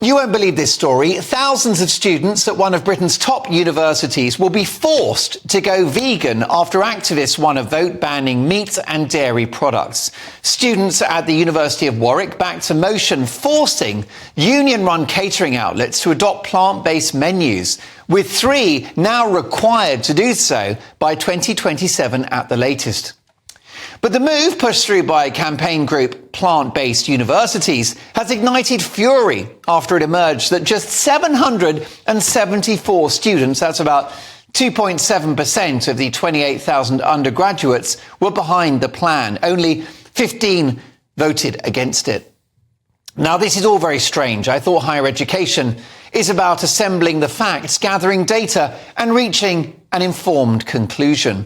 You won't believe this story. Thousands of students at one of Britain's top universities will be forced to go vegan after activists won a vote banning meat and dairy products. Students at the University of Warwick backed a motion forcing union-run catering outlets to adopt plant-based menus, with 3 now required to do so by 2027 at the latest. But the move, pushed through by campaign group Plant-Based Universities, has ignited fury after it emerged that just 774 students, that's about 2.7% of the 28,000 undergraduates, were behind the plan. Only 15 voted against it. Now, this is all very strange. I thought higher education is about assembling the facts, gathering data, and reaching an informed conclusion.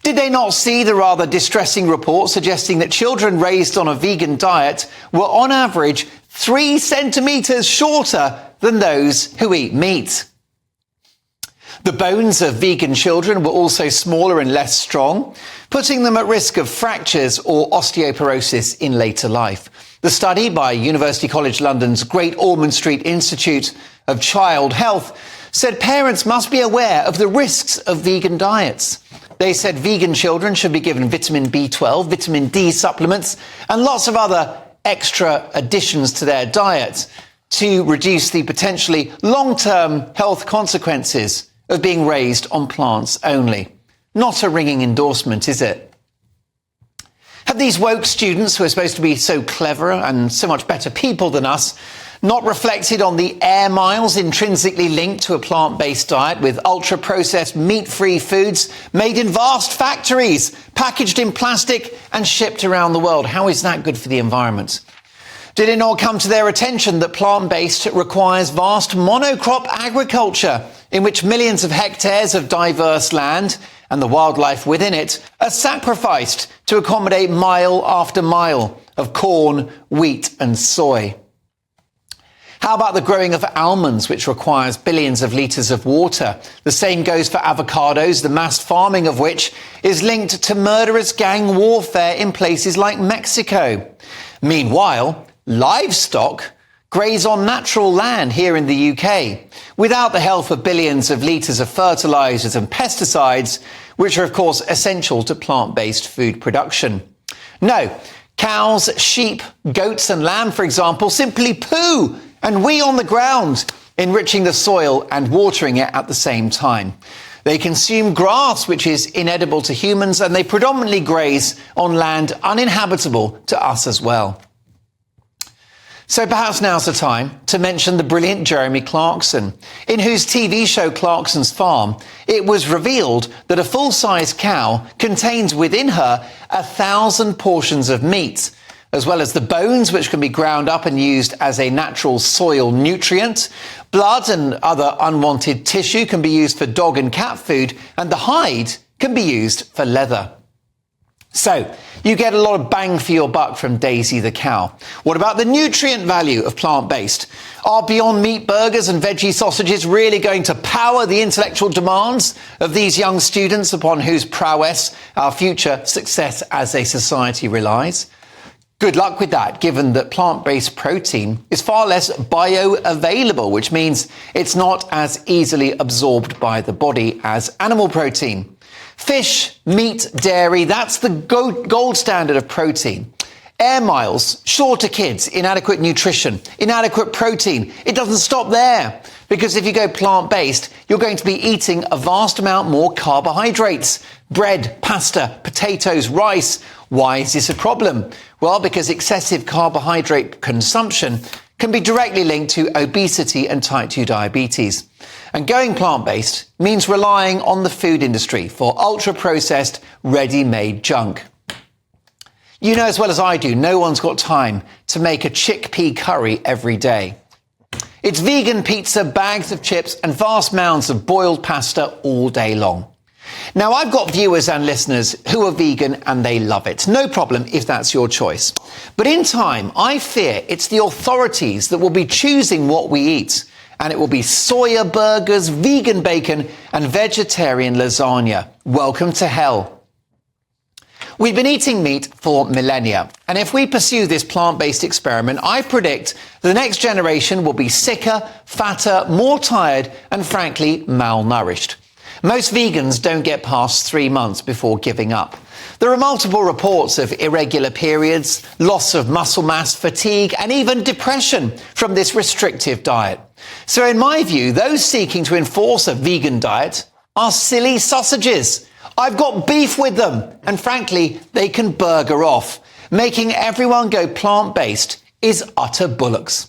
Did they not see the rather distressing report suggesting that children raised on a vegan diet were on average 3 centimetres shorter than those who eat meat? The bones of vegan children were also smaller and less strong, putting them at risk of fractures or osteoporosis in later life. The study by University College London's Great Ormond Street Institute of Child Health said parents must be aware of the risks of vegan diets. They said vegan children should be given vitamin B12, vitamin D supplements, and lots of other extra additions to their diet to reduce the potentially long-term health consequences of being raised on plants only. Not a ringing endorsement, is it? Have these woke students, who are supposed to be so clever and so much better people than us, not reflected on the air miles intrinsically linked to a plant-based diet with ultra-processed meat-free foods made in vast factories, packaged in plastic and shipped around the world? How is that good for the environment? Did it not come to their attention that plant-based requires vast monocrop agriculture in which millions of hectares of diverse land and the wildlife within it are sacrificed to accommodate mile after mile of corn, wheat and soy? How about the growing of almonds, which requires billions of litres of water? The same goes for avocados, the mass farming of which is linked to murderous gang warfare in places like Mexico. Meanwhile, livestock graze on natural land here in the UK, without the help of billions of litres of fertilisers and pesticides, which are, of course, essential to plant-based food production. No, cows, sheep, goats and lamb, for example, simply poo and wee on the ground, enriching the soil and watering it at the same time. They consume grass, which is inedible to humans, and they predominantly graze on land uninhabitable to us as well. So perhaps now's the time to mention the brilliant Jeremy Clarkson, in whose TV show Clarkson's Farm, it was revealed that a full-size cow contains within her 1,000 portions of meat, as well as the bones, which can be ground up and used as a natural soil nutrient. Blood and other unwanted tissue can be used for dog and cat food, and the hide can be used for leather. So, you get a lot of bang for your buck from Daisy the cow. What about the nutrient value of plant-based? Are Beyond Meat burgers and veggie sausages really going to power the intellectual demands of these young students upon whose prowess our future success as a society relies? Good luck with that, given that plant-based protein is far less bioavailable, which means it's not as easily absorbed by the body as animal protein. Fish, meat, dairy, that's the gold standard of protein. Air miles, shorter kids, inadequate nutrition, inadequate protein. It doesn't stop there, because if you go plant-based, you're going to be eating a vast amount more carbohydrates. Bread, pasta, potatoes, rice. Why is this a problem? Well, because excessive carbohydrate consumption can be directly linked to obesity and type 2 diabetes. And going plant-based means relying on the food industry for ultra-processed, ready-made junk. You know as well as I do, no one's got time to make a chickpea curry every day. It's vegan pizza, bags of chips and vast mounds of boiled pasta all day long. Now, I've got viewers and listeners who are vegan and they love it. No problem if that's your choice. But in time, I fear it's the authorities that will be choosing what we eat. And it will be soya burgers, vegan bacon and vegetarian lasagna. Welcome to hell. We've been eating meat for millennia, and if we pursue this plant-based experiment, I predict the next generation will be sicker, fatter, more tired, and frankly, malnourished. Most vegans don't get past 3 months before giving up. There are multiple reports of irregular periods, loss of muscle mass, fatigue, and even depression from this restrictive diet. So in my view, those seeking to enforce a vegan diet are silly sausages. I've got beef with them, and frankly, they can burger off. Making everyone go plant-based is utter bullocks.